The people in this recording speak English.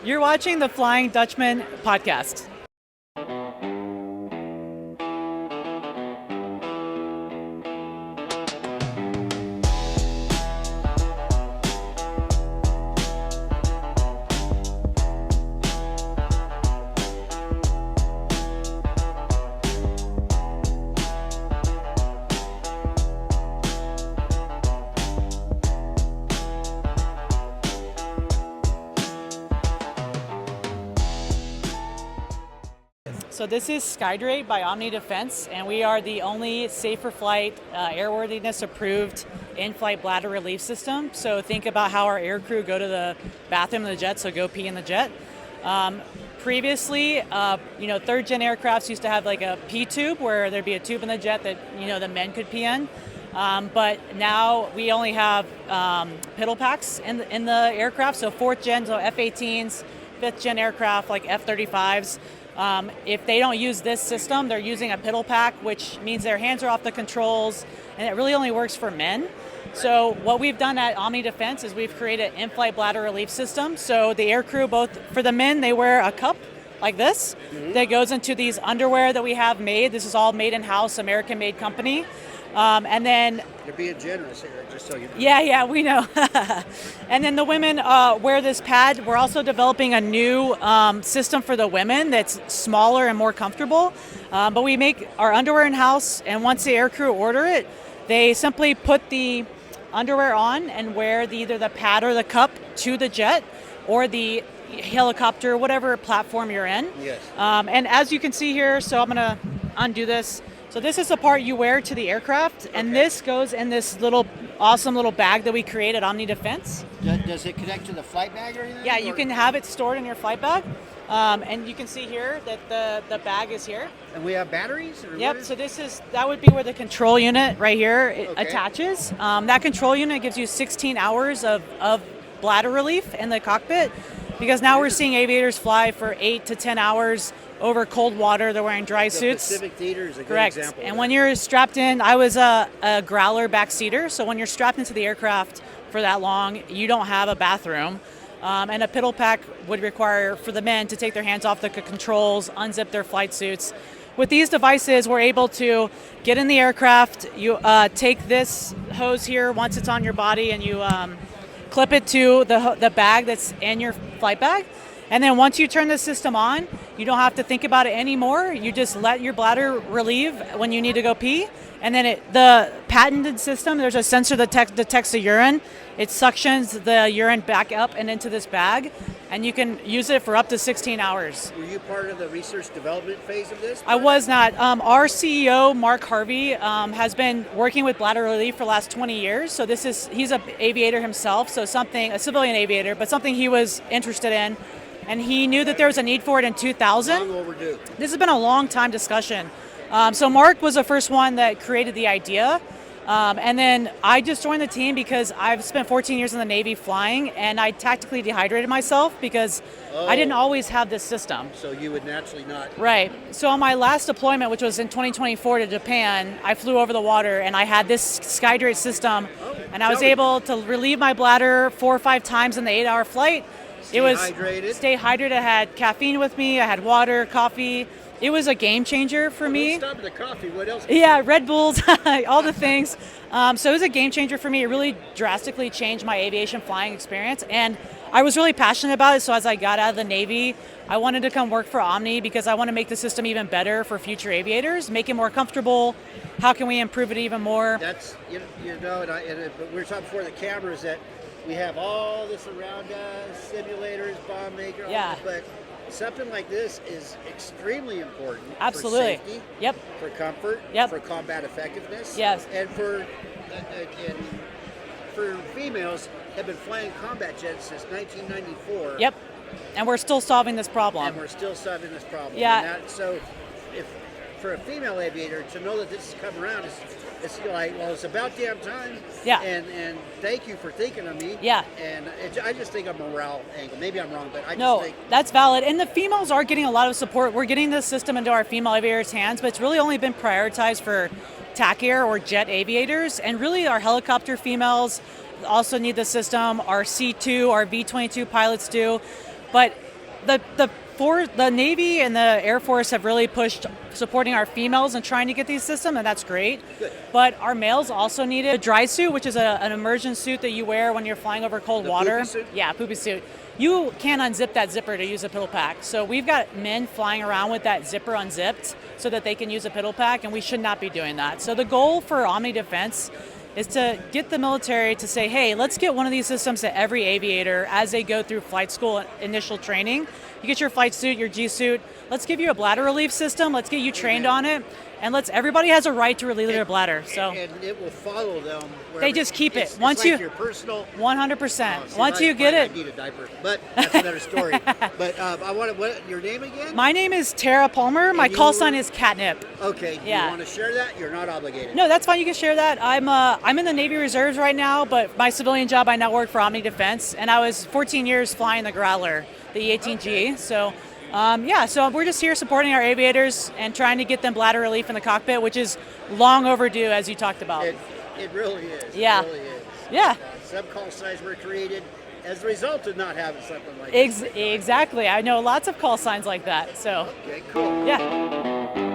You're watching the Flying Dutchman podcast. So this is Skydrate by Omni Defense, and we are the only safe for flight, airworthiness approved in-flight bladder relief system. So think about how our aircrew go to the bathroom in the jet, so go pee in the jet. Previously, third gen aircrafts used to have like a pee tube where there'd be a tube in the jet that the men could pee in. But now we only have piddle packs in the aircraft. So fourth gen, so F-18s, fifth gen aircraft like F-35s. If they don't use this system, they're using a piddle pack, which means their hands are off the controls, and it really only works for men. So what we've done at Omni Defense is we've created an in-flight bladder relief system. So the aircrew, both for the men, they wear a cup like this that goes into these underwear that we have made. This is all made in-house, American-made company. And then you're being generous here, just so you know. Yeah, we know. And then the women wear this pad. We're also developing a new system for the women that's smaller and more comfortable. But we make our underwear in-house, and once the aircrew order it, they simply put the underwear on and wear either the pad or the cup to the jet or the helicopter, whatever platform you're in. Yes. And as you can see here, so I'm going to undo this. So this is the part you wear to the aircraft, and this goes in this awesome little bag that we created, Omni Defense. Does it connect to the flight bag or anything? Yeah, you can have it stored in your flight bag. And you can see here that the bag is here. And we have batteries? Yep, so that would be where the control unit right here attaches. That control unit gives you 16 hours of bladder relief in the cockpit, because now we're seeing aviators fly for 8 to 10 hours over cold water. They're wearing dry suits. Pacific Theater is a good example. Correct. And when you're strapped in, I was a growler backseater, so when you're strapped into the aircraft for that long, you don't have a bathroom. And a piddle pack would require for the men to take their hands off the controls, unzip their flight suits. With these devices, we're able to get in the aircraft. You take this hose here once it's on your body, and you clip it to the bag that's in your flight bag. And then once you turn the system on, you don't have to think about it anymore. You just let your bladder relieve when you need to go pee. And then the patented system, there's a sensor that detects the urine. It suctions the urine back up and into this bag, and you can use it for up to 16 hours. Were you part of the research development phase of this? I was not. Our CEO, Mark Harvey, has been working with bladder relief for the last 20 years. So he's an aviator himself, so a civilian aviator, but something he was interested in. And he knew that there was a need for it in 2000. Long overdue. This has been a long time discussion. So Mark was the first one that created the idea. And then I just joined the team because I've spent 14 years in the Navy flying, and I tactically dehydrated myself because I didn't always have this system. So you would naturally not. Right. So on my last deployment, which was in 2024 to Japan, I flew over the water and I had this Skydrate system, and I was able to relieve my bladder 4 or 5 times in the 8-hour flight. Stay hydrated. Stay hydrated. I had caffeine with me. I had water, coffee. It was a game changer for me. Stop at the coffee. What else? Yeah, Red Bulls, all the things. So it was a game changer for me. It really drastically changed my aviation flying experience, and I was really passionate about it. So as I got out of the Navy, I wanted to come work for Omni because I want to make the system even better for future aviators, make it more comfortable. How can we improve it even more? That's but we were talking before the cameras that we have all this around us, simulators, bomb maker, all this, but something like this is extremely important. Absolutely. For safety, yep. For comfort, yep. For combat effectiveness, yes, and for females have been flying combat jets since 1994. Yep, and we're still solving this problem. Yeah. So, if for a female aviator to know that this is coming around, it's like, well, it's about damn time. Yeah. And thank you for thinking of me. Yeah. And I just think a morale angle. Maybe I'm wrong, but I just think that's valid. And the females are getting a lot of support. We're getting this system into our female aviators' hands, but it's really only been prioritized for TAC Air or jet aviators. And really, our helicopter females also need the system. Our C2, our V-22 pilots do. But the Navy and the Air Force have really pushed supporting our females and trying to get these systems, and that's great. Good. But our males also need a dry suit, which is an immersion suit that you wear when you're flying over cold water. Poopy suit? Yeah, poopy suit. You can't unzip that zipper to use a piddle pack. So we've got men flying around with that zipper unzipped so that they can use a piddle pack, and we should not be doing that. So the goal for Omni Defense is to get the military to say, hey, let's get one of these systems to every aviator as they go through flight school initial training. You get your flight suit, your G suit. Let's give you a bladder relief system. Let's get you trained on it. And everybody has a right to relieve their bladder. So and it will follow them. They just keep it. It's Once like you your personal. 100%. Once you get it. I need a diaper, but that's another story. But I want your name again? My name is Tara Palmer. My call sign is Catnip. Okay. Do you want to share that? You're not obligated. No, that's fine. You can share that. I'm in the Navy Reserves right now, but my civilian job, I now work for Omni Defense, and I was 14 years flying the Growler, the E-18G. Okay. So. So we're just here supporting our aviators and trying to get them bladder relief in the cockpit, which is long overdue, as you talked about. It really is. Yeah. It really is. Yeah. Some call signs were created as a result of not having something like this. Exactly. I know lots of call signs like that. So. Okay, cool. Yeah.